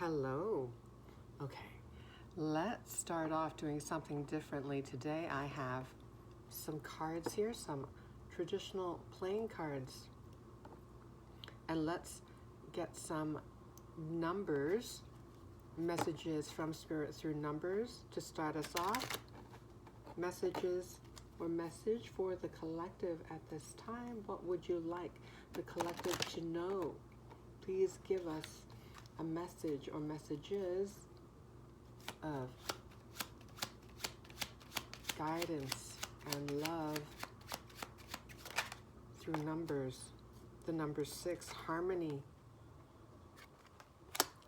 Hello. Okay, let's start off doing something differently. Today I have some cards here, some traditional playing cards. And let's get some numbers, messages from Spirit through numbers to start us off. Messages or message for the collective at this time. What would you like the collective to know? Please give us a message or messages of guidance and love through numbers. The number 6, harmony.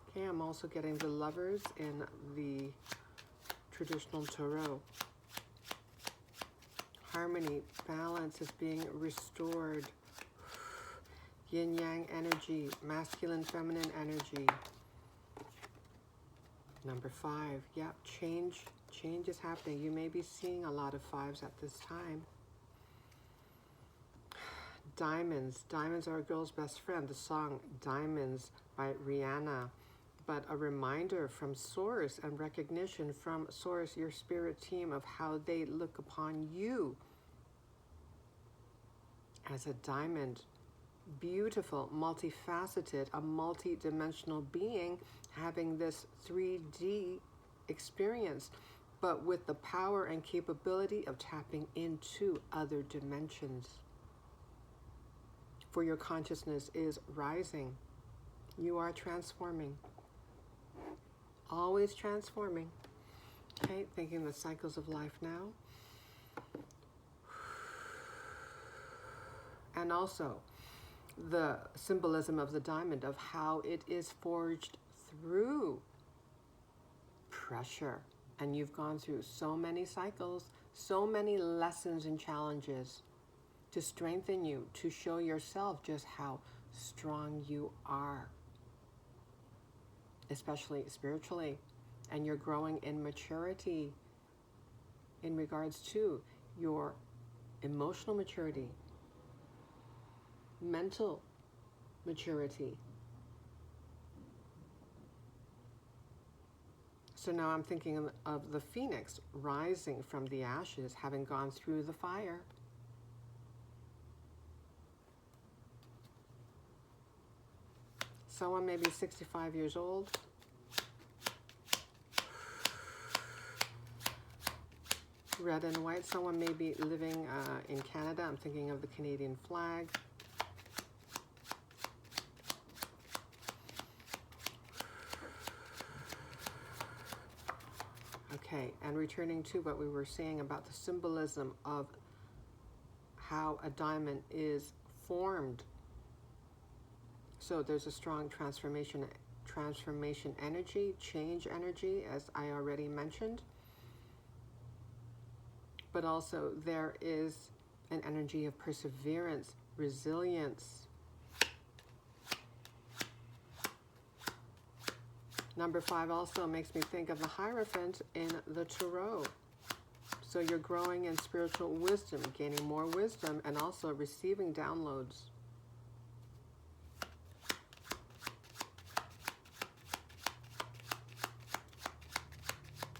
Okay, I'm also getting the lovers in the traditional tarot. Harmony, balance is being restored. Yin yang energy, masculine feminine energy. Number 5, yep, change is happening. You may be seeing a lot of 5s at this time. Diamonds are a girl's best friend. The song Diamonds by Rihanna. But a reminder from Source and recognition from Source, your spirit team, of how they look upon you as a diamond. Beautiful, multifaceted, a multi-dimensional being having this 3D experience, but with the power and capability of tapping into other dimensions. For your consciousness is rising. You are transforming. Always transforming. Okay, thinking the cycles of life now. And also the symbolism of the diamond, of how it is forged through pressure. And you've gone through so many cycles, so many lessons and challenges to strengthen you, to show yourself just how strong you are, especially spiritually. And you're growing in maturity in regards to your emotional maturity, mental maturity. So now I'm thinking of the phoenix rising from the ashes, having gone through the fire. Someone may be 65 years old. Red and white. Someone may be living in Canada. I'm thinking of the Canadian flag. Okay, and returning to what we were saying about the symbolism of how a diamond is formed. So there's a strong transformation energy, change energy, as I already mentioned. But also there is an energy of perseverance, resilience. Number 5 also makes me think of the Hierophant in the Tarot. So you're growing in spiritual wisdom, gaining more wisdom, and also receiving downloads.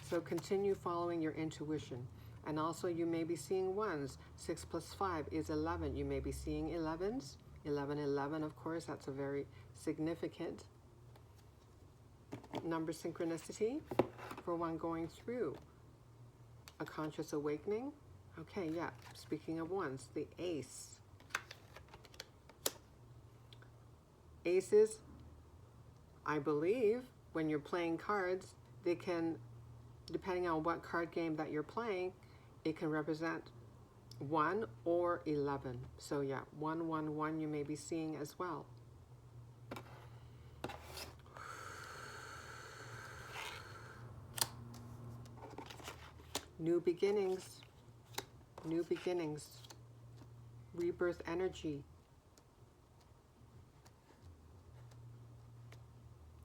So continue following your intuition. And also you may be seeing ones. 6 plus 5 is 11. You may be seeing 11s. 11, of course, that's a very significant number synchronicity for one going through a conscious awakening. Okay, yeah, speaking of ones, the ace. Aces, I believe, when you're playing cards, they can, depending on what card game that you're playing, it can represent 1 or 11. So yeah, 111 you may be seeing as well. New beginnings, rebirth energy,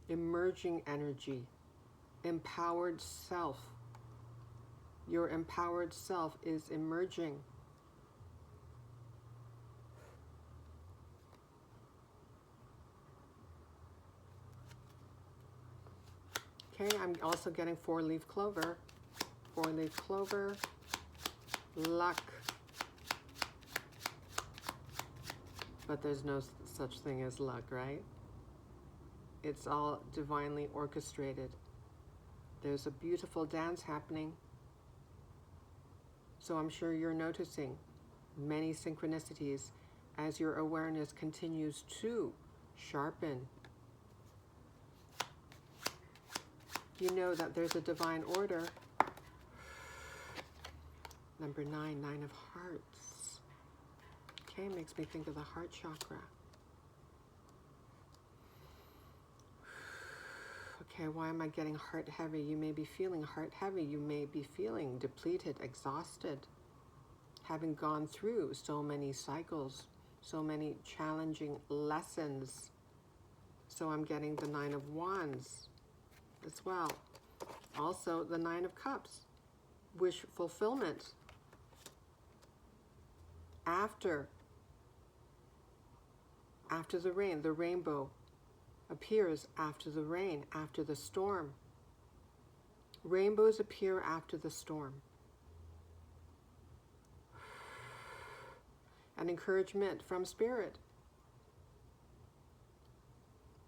emerging energy, empowered self. Your empowered self is emerging. Okay, I'm also getting 4-leaf clover. 4-leaf clover, luck. But there's no such thing as luck, right? It's all divinely orchestrated. There's a beautiful dance happening. So I'm sure you're noticing many synchronicities as your awareness continues to sharpen. You know that there's a divine order. Number 9, 9 of hearts. Okay, makes me think of the heart chakra. Okay, why am I getting heart heavy? You may be feeling heart heavy. You may be feeling depleted, exhausted, having gone through so many cycles, so many challenging lessons. So I'm getting the 9 of Wands as well. Also, the 9 of Cups, wish fulfillment. After the rain, the rainbow appears after the rain, after the storm. Rainbows appear after the storm. An encouragement from Spirit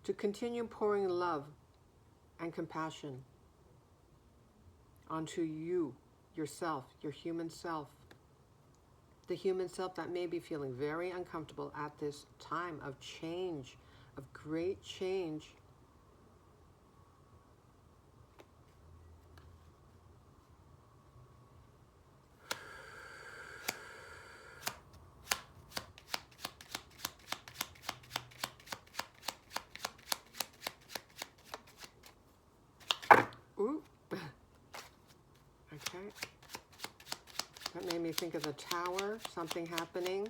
to continue pouring love and compassion onto you, yourself, your human self. The human self that may be feeling very uncomfortable at this time of change, of great change. Ooh. Okay. That made me think of the Tower, something happening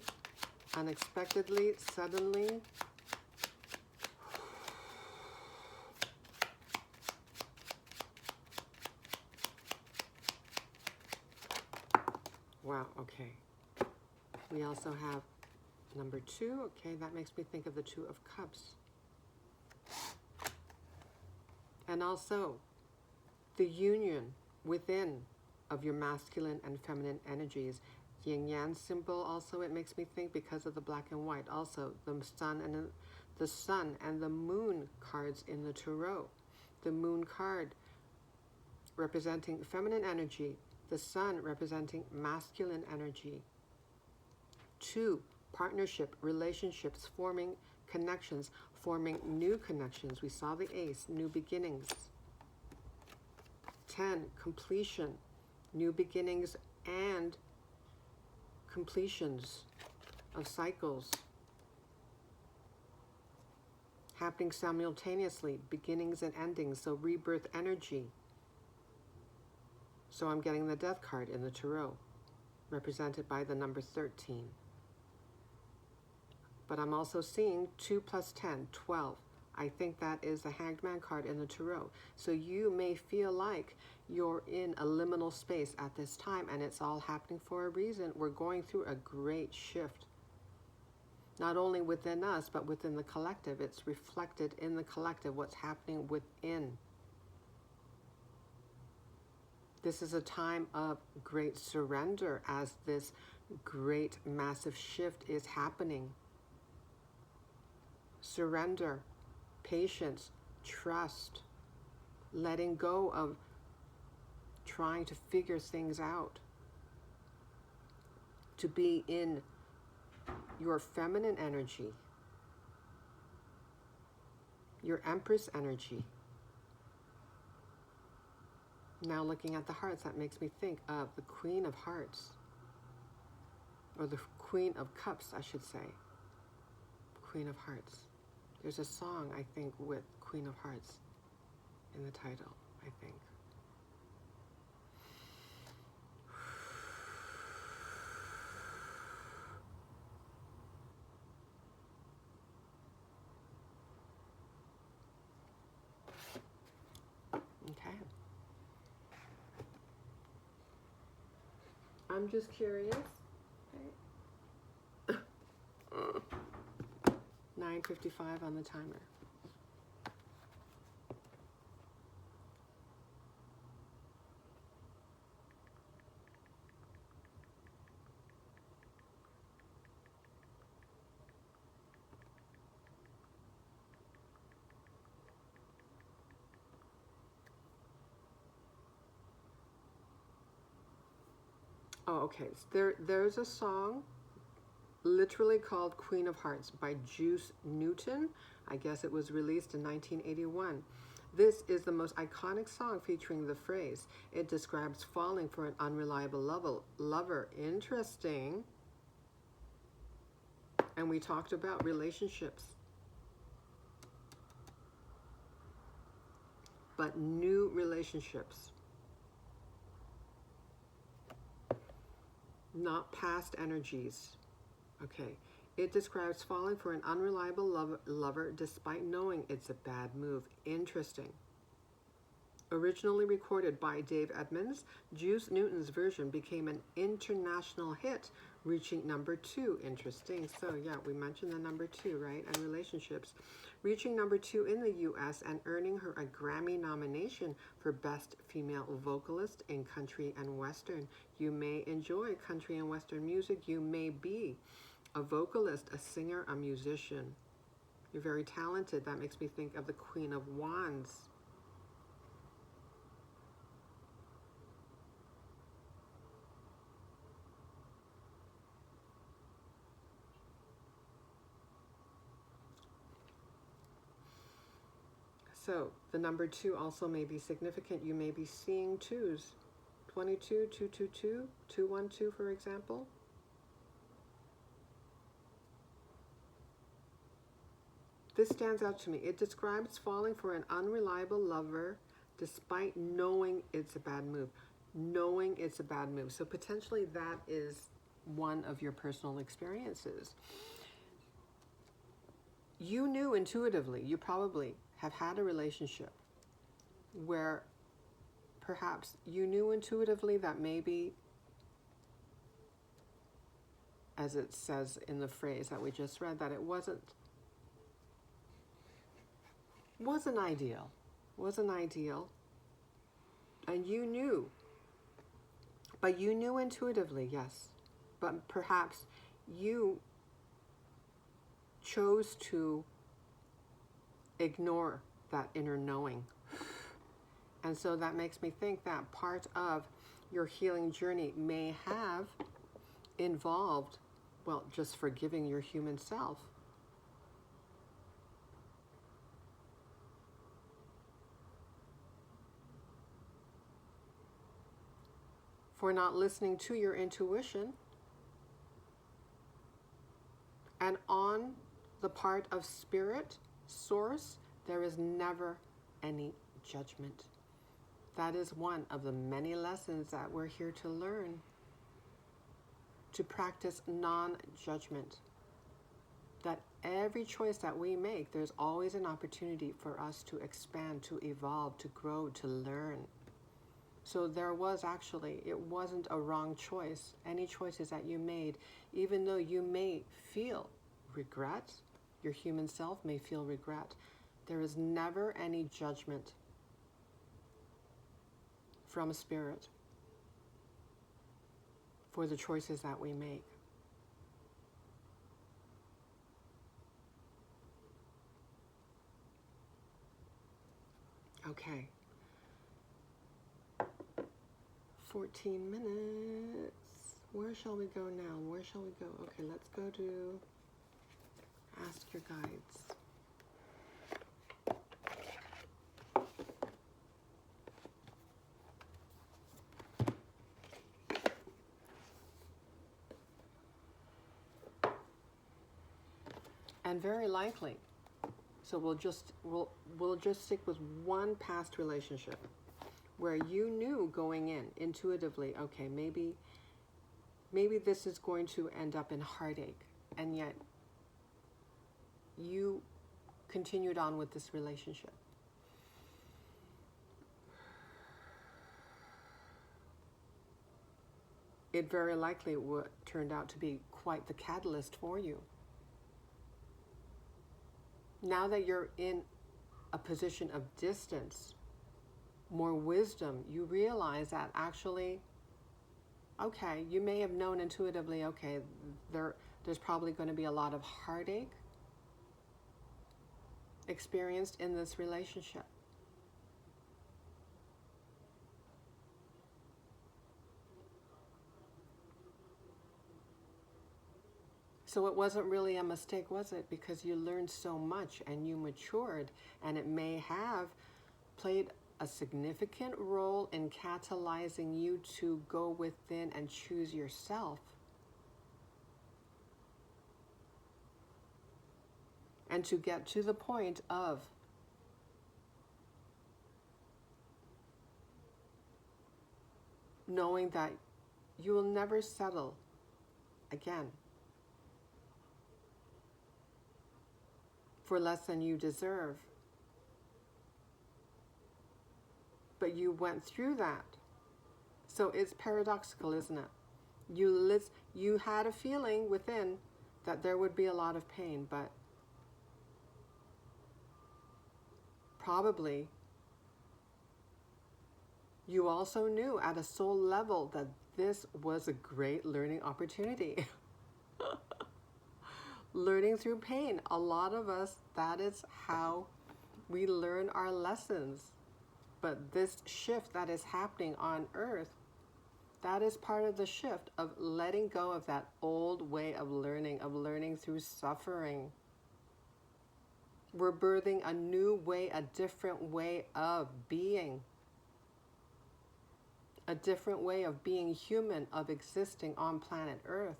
unexpectedly, suddenly. Wow, okay. We also have number 2. Okay, that makes me think of the 2 of Cups. And also the union within of your masculine and feminine energies. Yin-yang symbol also, it makes me think, because of the black and white. Also, the sun and the moon cards in the tarot. The moon card representing feminine energy, the sun representing masculine energy. 2, partnership, relationships, forming connections, forming new connections. We saw the Ace, new beginnings. 10, completion, new beginnings and completions of cycles happening simultaneously, beginnings and endings, so rebirth energy. So I'm getting the Death card in the tarot, represented by the number 13. But I'm also seeing 2 plus 10, 12. I think that is the Hanged Man card in the tarot. So you may feel like you're in a liminal space at this time, and it's all happening for a reason. We're going through a great shift. Not only within us, but within the collective. It's reflected in the collective, what's happening within. This is a time of great surrender as this great massive shift is happening. Surrender, patience, trust, letting go of trying to figure things out, to be in your feminine energy, your Empress energy. Now looking at the hearts, that makes me think of the Queen of Hearts, or the Queen of Cups, I should say. Queen of Hearts. There's a song, I think, with Queen of Hearts in the title, I think. Okay. I'm just curious. Okay. 9:55 on the timer. Oh, okay. There's a song literally called Queen of Hearts by Juice Newton. I guess it was released in 1981. This is the most iconic song featuring the phrase. It describes falling for an unreliable lover. Interesting. And we talked about relationships. But new relationships. Not past energies. Okay. It describes falling for an unreliable lover despite knowing it's a bad move. Interesting. Originally recorded by Dave Edmunds, Juice Newton's version became an international hit, reaching number 2. Interesting. So yeah, we mentioned the number 2, right? And relationships. Reaching number 2 in the US and earning her a Grammy nomination for Best Female Vocalist in Country and Western. You may enjoy country and Western music. You may be a vocalist, a singer, a musician. You're very talented. That makes me think of the Queen of Wands. So the number 2 also may be significant. You may be seeing 2s. 22, 222, 212, for example. This stands out to me. It describes falling for an unreliable lover despite knowing it's a bad move. Knowing it's a bad move. So potentially that is one of your personal experiences. You knew intuitively, you probably have had a relationship where perhaps you knew intuitively that maybe, as it says in the phrase that we just read, that it wasn't ideal, and you knew, but you knew intuitively, yes, but perhaps you chose to ignore that inner knowing. And so that makes me think that part of your healing journey may have involved, well, just forgiving your human self. For not listening to your intuition. And on the part of spirit, source, there is never any judgment. That is one of the many lessons that we're here to learn. To practice non-judgment. That every choice that we make, there's always an opportunity for us to expand, to evolve, to grow, to learn. So there was actually, it wasn't a wrong choice. Any choices that you made, even though you may feel regret, your human self may feel regret, there is never any judgment from spirit for the choices that we make. Okay. 14 minutes. Where shall we go now? Where shall we go? Okay, let's go to Ask Your Guides. And very likely, so we'll just stick with one past relationship where you knew going in intuitively, okay, maybe this is going to end up in heartache, and yet you continued on with this relationship. It very likely turned out to be quite the catalyst for you. Now that you're in a position of distance, more wisdom, you realize that actually, okay, you may have known intuitively, okay, there's probably going to be a lot of heartache experienced in this relationship. So it wasn't really a mistake, was it? Because you learned so much and you matured, and it may have played a significant role in catalyzing you to go within and choose yourself. And to get to the point of knowing that you will never settle again for less than you deserve. But you went through that. So it's paradoxical, isn't it? You had a feeling within that there would be a lot of pain, but probably you also knew at a soul level that this was a great learning opportunity. Learning through pain. A lot of us, that is how we learn our lessons. But this shift that is happening on earth, that is part of the shift of letting go of that old way of learning through suffering. We're birthing a new way, a different way of being. A different way of being human, of existing on planet Earth.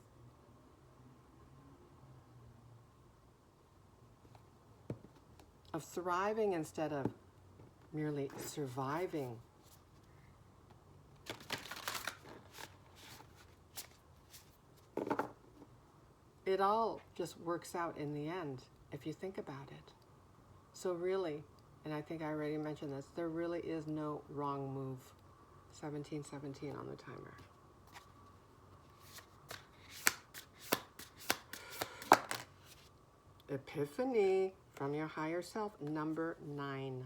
Of thriving instead of merely surviving. It all just works out in the end, if you think about it. So really, and I think I already mentioned this, there really is no wrong move. 1717 on the timer. Epiphany from your higher self, number 9.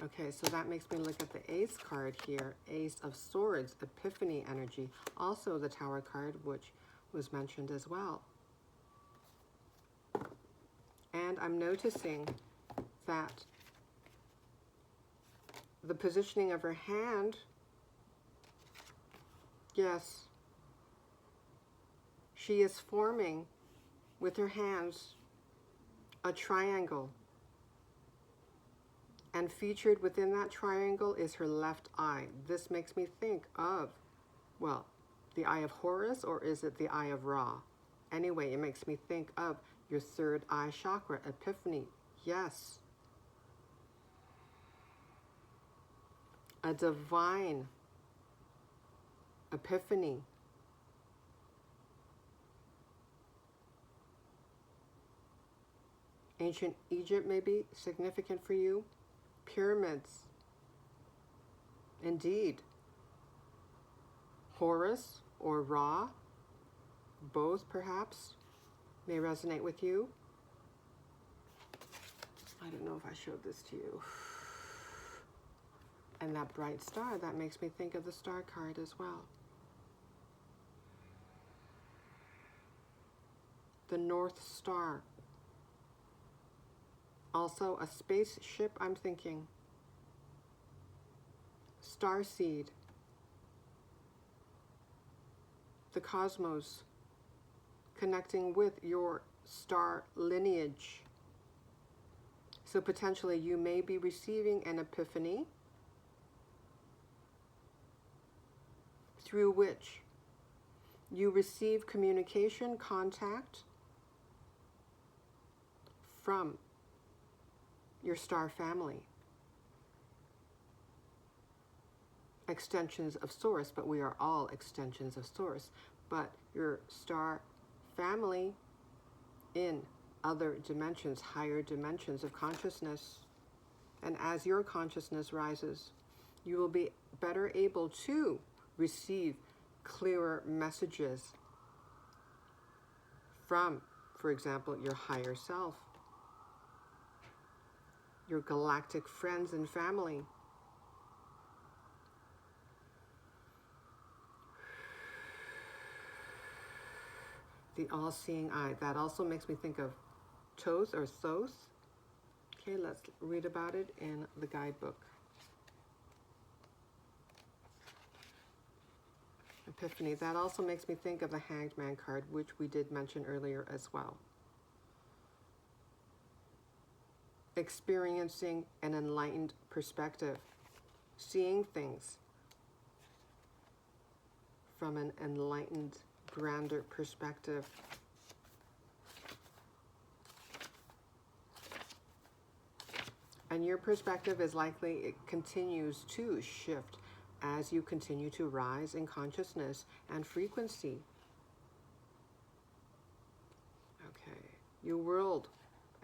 Okay, so that makes me look at the Ace card here. Ace of Swords, Epiphany energy. Also the Tower card, which was mentioned as well. And I'm noticing that the positioning of her hand, yes, she is forming with her hands a triangle. And featured within that triangle is her left eye. This makes me think of, well, the Eye of Horus, or is it the Eye of Ra? Anyway, it makes me think of your third eye chakra, Epiphany. Yes. A divine epiphany. Ancient Egypt may be significant for you. Pyramids. Indeed. Horus or Ra, both perhaps, may resonate with you. I don't know if I showed this to you. And that bright star, that makes me think of the star card as well. The North Star. Also a spaceship, I'm thinking. Starseed. The cosmos. Connecting with your star lineage. So potentially you may be receiving an epiphany through which you receive communication, contact from your star family. Extensions of Source, but we are all extensions of Source. But your star family in other dimensions, higher dimensions of consciousness. And as your consciousness rises, you will be better able to receive clearer messages from, for example, your higher self, your galactic friends and family. The all-seeing eye. That also makes me think of Thoth or Thoth. Okay, let's read about it in the guidebook. Epiphany. That also makes me think of the Hanged Man card, which we did mention earlier as well. Experiencing an enlightened perspective. Seeing things from an enlightened, grander perspective. And your perspective is likely, it continues to shift as you continue to rise in consciousness and frequency. Okay. Your world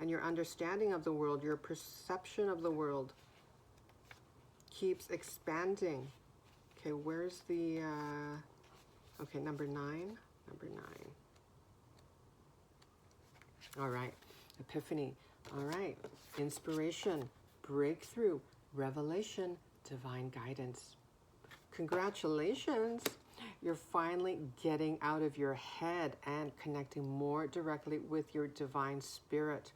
and your understanding of the world, your perception of the world keeps expanding. Okay, where's the, okay, number 9. Number 9. All right, Epiphany. All right, inspiration, breakthrough, revelation, divine guidance. Congratulations. You're finally getting out of your head and connecting more directly with your divine spirit.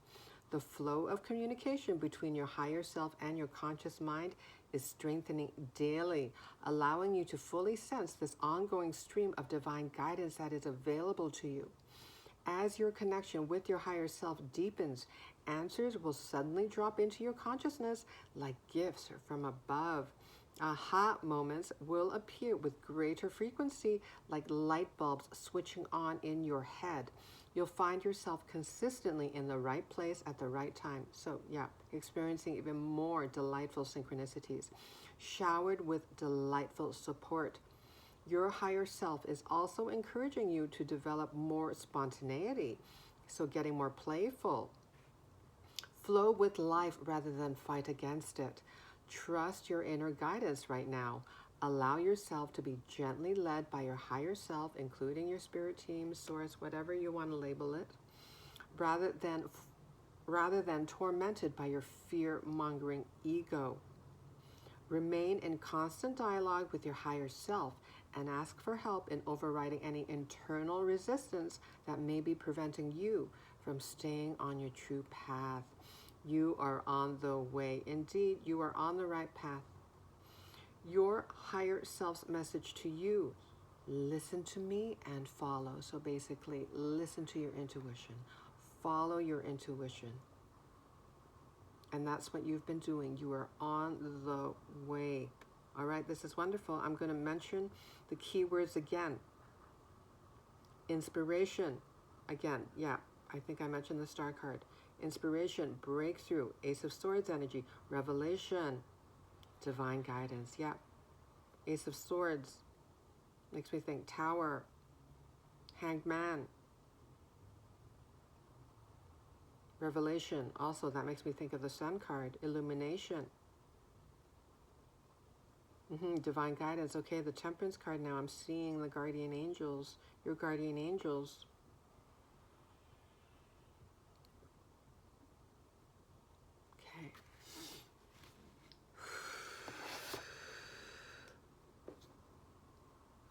The flow of communication between your higher self and your conscious mind is strengthening daily, allowing you to fully sense this ongoing stream of divine guidance that is available to you. As your connection with your higher self deepens, answers will suddenly drop into your consciousness like gifts from above. Aha moments will appear with greater frequency, like light bulbs switching on in your head. You'll find yourself consistently in the right place at the right time. So yeah, experiencing even more delightful synchronicities, showered with delightful support. Your higher self is also encouraging you to develop more spontaneity, so getting more playful. Flow with life rather than fight against it. Trust your inner guidance right now. Allow yourself to be gently led by your higher self, including your spirit team, source, whatever you want to label it, rather than tormented by your fear-mongering ego. Remain in constant dialogue with your higher self and ask for help in overriding any internal resistance that may be preventing you from staying on your true path. You are on the way. Indeed, you are on the right path. Your higher self's message to you: listen to me and follow. So basically, listen to your intuition. Follow your intuition. And that's what you've been doing. You are on the way. All right, this is wonderful. I'm going to mention the keywords again. Inspiration. Again, yeah, I think I mentioned the star card. Inspiration, breakthrough, Ace of Swords energy, revelation, divine guidance. Yeah. Ace of Swords makes me think Tower, Hanged Man. Revelation, also that makes me think of the Sun card, illumination. Divine guidance. Okay, the Temperance card now. I'm seeing the guardian angels, your guardian angels. Okay.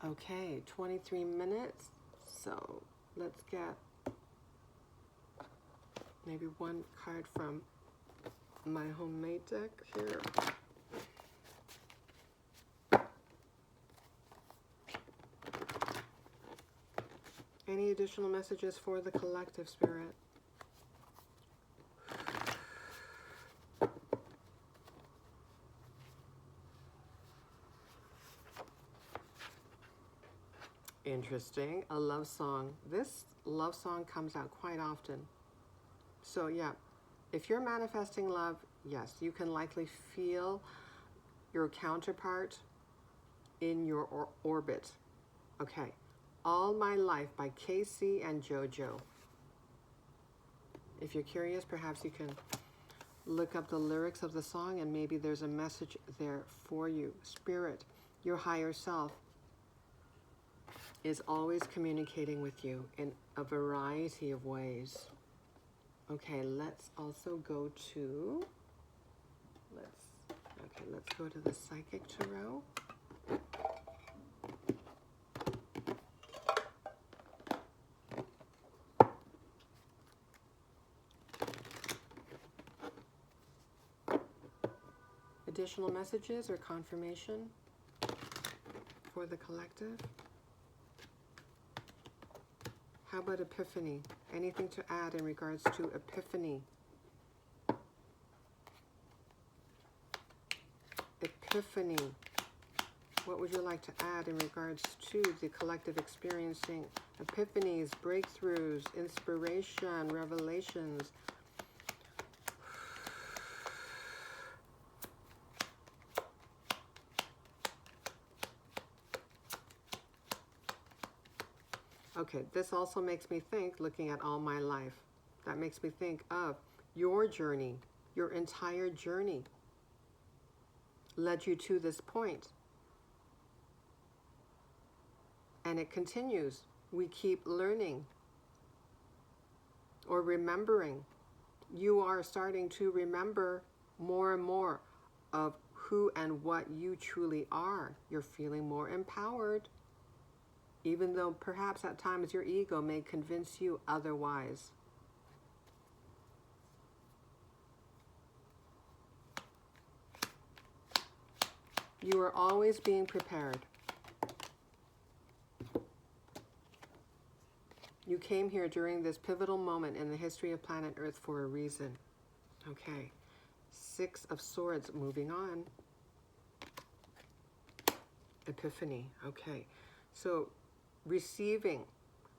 Okay, 23 minutes. So let's get maybe one card from my homemade deck here. Any additional messages for the collective, Spirit? Interesting. A love song. This love song comes out quite often. So yeah, if you're manifesting love, yes, you can likely feel your counterpart in your orbit. Okay. All My Life by KC and JoJo. If you're curious, perhaps you can look up the lyrics of the song and maybe there's a message there for you. Spirit, your higher self, is always communicating with you in a variety of ways. Okay, let's also go to, let's go to the Psychic Tarot. Additional messages or confirmation for the collective? How about epiphany? Anything to add in regards to epiphany? Epiphany. What would you like to add in regards to the collective experiencing epiphanies, breakthroughs, inspiration, revelations? Okay, this also makes me think, looking at all my life, that makes me think of your journey, your entire journey led you to this point. And it continues. We keep learning or remembering. You are starting to remember more and more of who and what you truly are. You're feeling more empowered, even though perhaps at times your ego may convince you otherwise. You are always being prepared. You came here during this pivotal moment in the history of planet Earth for a reason. Okay. 6 of Swords, moving on. Epiphany. Okay. So, receiving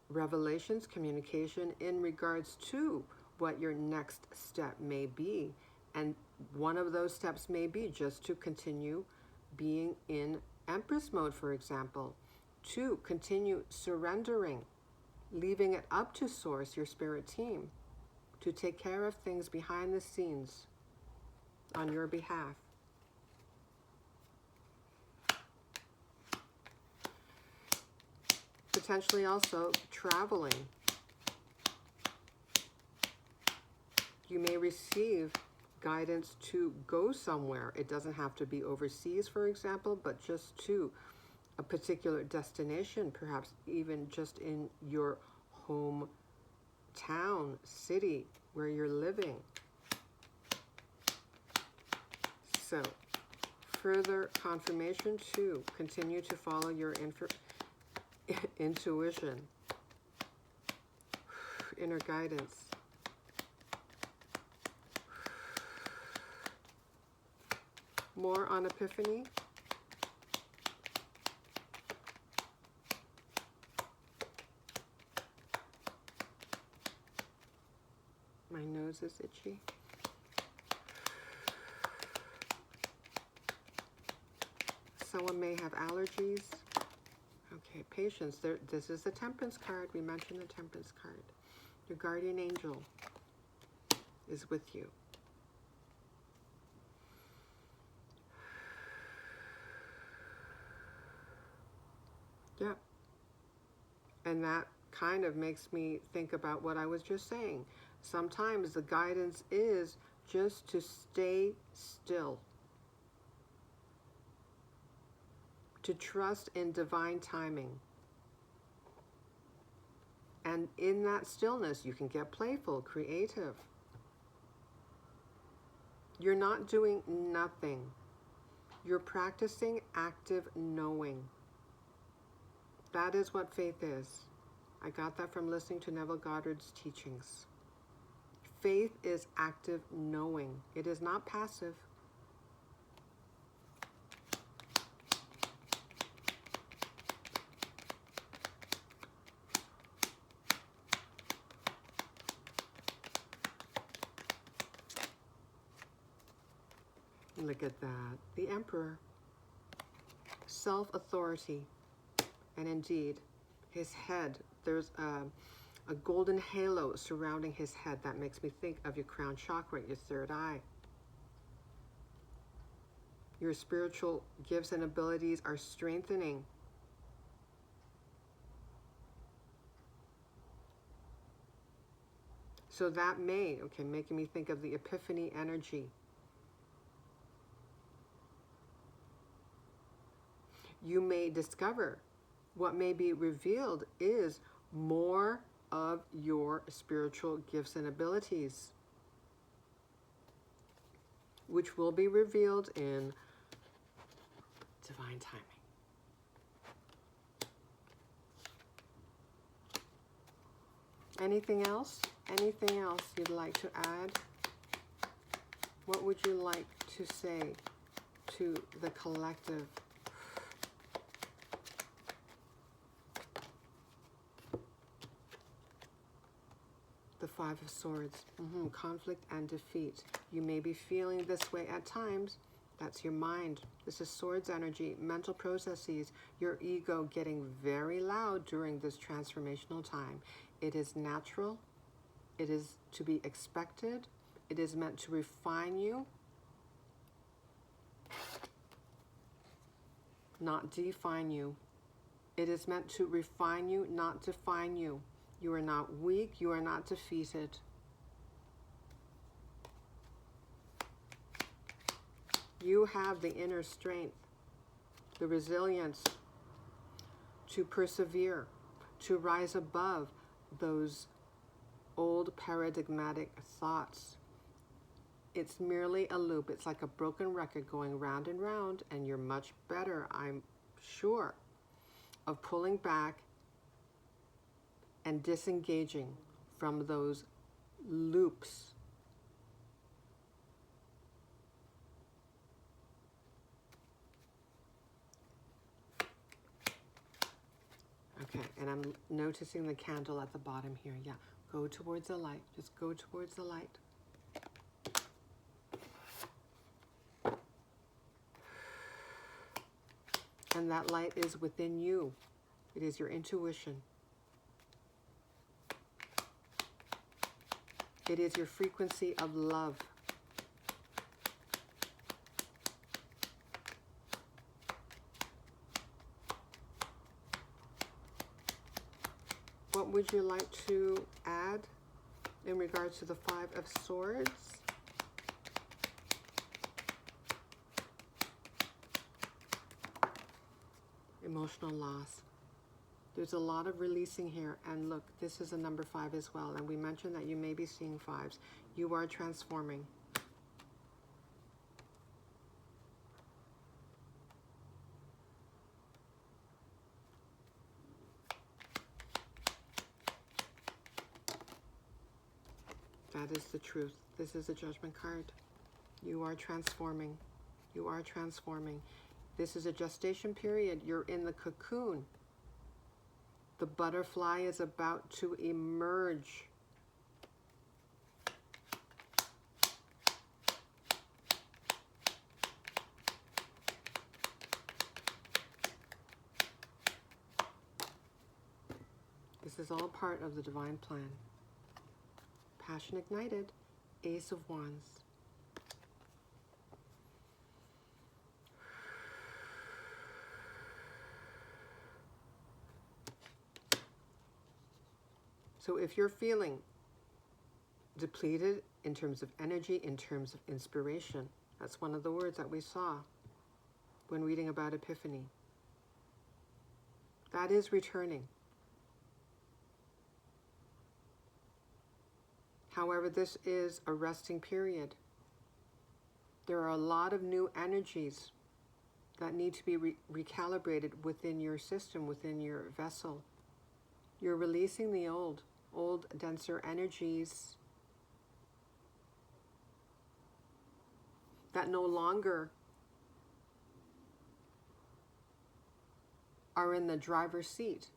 revelations, communication in regards to what your next step may be. And one of those steps may be just to continue being in Empress mode, for example. To continue surrendering, leaving it up to Source, your spirit team, to take care of things behind the scenes on your behalf. Potentially also traveling. You may receive guidance to go somewhere. It doesn't have to be overseas, for example, but just to a particular destination, perhaps even just in your home town, city, where you're living. So, further confirmation to continue to follow your intuition, inner guidance. More on Epiphany. My nose is itchy. Someone may have allergies. Okay, patience. This is the Temperance card. We mentioned the Temperance card. Your guardian angel is with you. Yeah. And that kind of makes me think about what I was just saying. Sometimes the guidance is just to stay still, to trust in divine timing. And in that stillness, you can get playful, creative. You're not doing nothing. You're practicing active knowing. That is what faith is. I got that from listening to Neville Goddard's teachings. Faith is active knowing. It is not passive. Look at that. The Emperor. Self-authority. And indeed, his head, there's a golden halo surrounding his head. That makes me think of your crown chakra, your third eye. Your spiritual gifts and abilities are strengthening. So that may, okay, making me think of the Epiphany energy. You may discover what may be revealed is more of your spiritual gifts and abilities, which will be revealed in divine timing. Anything else? Anything else you'd like to add? What would you like to say to the collective? The Five of Swords. Conflict and defeat. You may be feeling this way at times. That's your mind. This is Swords energy, mental processes, your ego getting very loud during this transformational time. It is natural. It is to be expected. It is meant to refine you, not define you. It is meant to refine you, not define you. You are not weak. You are not defeated. You have the inner strength, the resilience to persevere, to rise above those old paradigmatic thoughts. It's merely a loop. It's like a broken record going round and round, and you're much better, I'm sure, of pulling back and disengaging from those loops. Okay, and I'm noticing the candle at the bottom here. Yeah, go towards the light. Just go towards the light. And that light is within you. It is your intuition. It is your frequency of love. What would you like to add in regards to the Five of Swords? Emotional loss. There's a lot of releasing here. And look, this is a number 5 as well. And we mentioned that you may be seeing 5s. You are transforming. That is the truth. This is a Judgment card. You are transforming. You are transforming. This is a gestation period. You're in the cocoon. The butterfly is about to emerge. This is all part of the divine plan. Passion ignited. Ace of Wands. So if you're feeling depleted in terms of energy, in terms of inspiration, that's one of the words that we saw when reading about Epiphany. That is returning. However, this is a resting period. There are a lot of new energies that need to be recalibrated within your system, within your vessel. You're releasing the old, denser energies that no longer are in the driver's seat.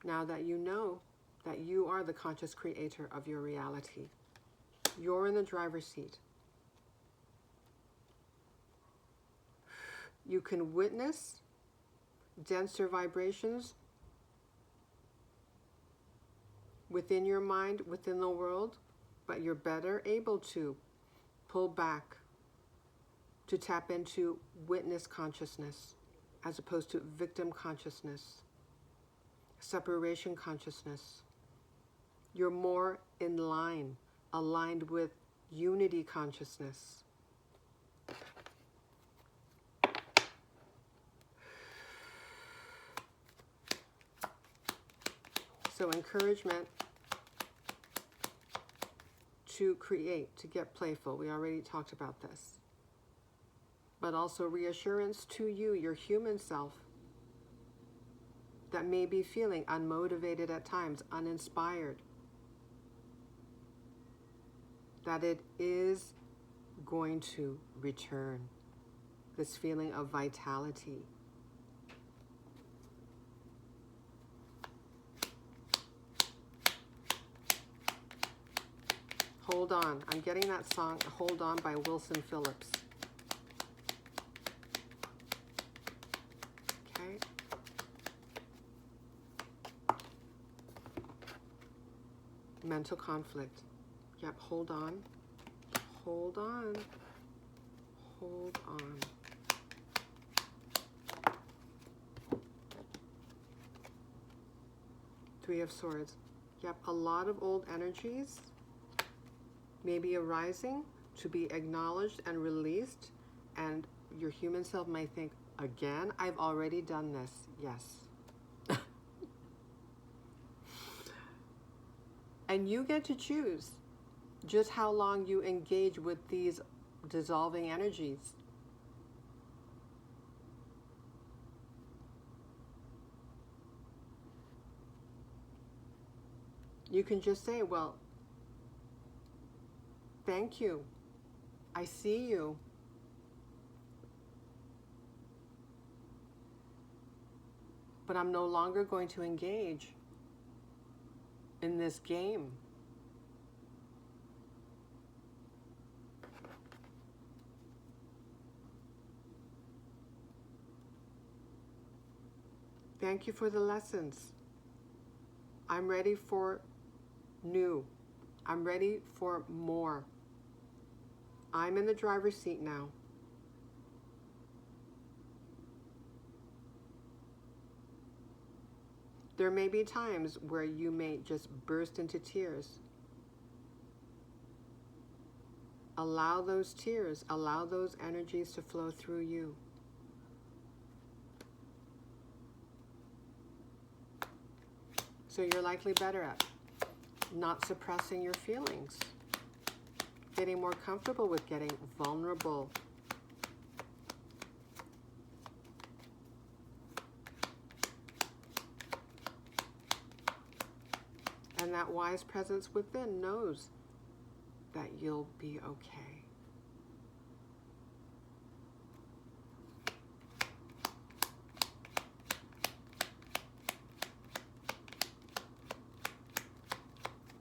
Now that you know that you are the conscious creator of your reality, you're in the driver's seat. You can witness denser vibrations within your mind, within the world, but you're better able to pull back, to tap into witness consciousness as opposed to victim consciousness, separation consciousness. You're more in line, aligned with unity consciousness. So encouragement to create, to get playful. We already talked about this. But also reassurance to you, your human self, that may be feeling unmotivated at times, uninspired, that it is going to return. This feeling of vitality. Hold On. I'm getting that song, Hold On, by Wilson Phillips. Okay. Mental conflict. Yep, hold on. Hold on. Hold on. Three of Swords. Yep, a lot of old energies may be arising to be acknowledged and released, and your human self might think, again, I've already done this. Yes. And you get to choose just how long you engage with these dissolving energies. You can just say, well, thank you. I see you. But I'm no longer going to engage in this game. Thank you for the lessons. I'm ready for new. I'm ready for more. I'm in the driver's seat now. There may be times where you may just burst into tears. Allow those tears, allow those energies to flow through you. So you're likely better at not suppressing your feelings, getting more comfortable with getting vulnerable. And that wise presence within knows that you'll be okay.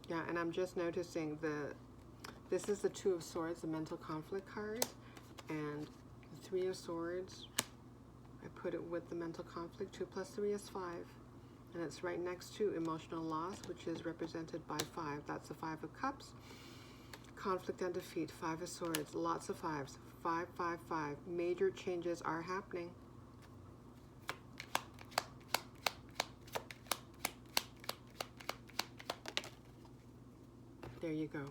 Yeah, and I'm just noticing this is the Two of Swords, the mental conflict card, and the Three of Swords, I put it with the mental conflict. 2 + 3 is 5. And it's right next to emotional loss, which is represented by 5. That's the 5 of Cups. Conflict and defeat, 5 of Swords, lots of 5s. 5, 5, 5. Major changes are happening. There you go.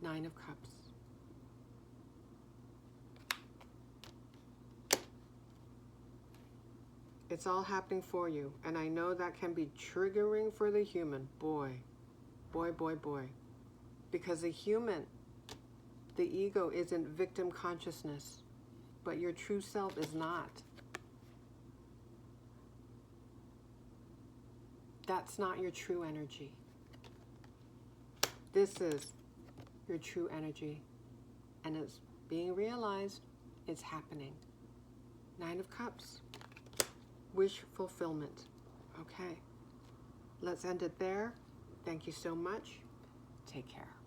9 of Cups. It's all happening for you. And I know that can be triggering for the human. Boy, boy, boy, boy. Because the human, the ego is in victim consciousness. But your true self is not. That's not your true energy. This is your true energy. And it's being realized. It's happening. 9 of Cups. Wish fulfillment. Okay. Let's end it there. Thank you so much. Take care.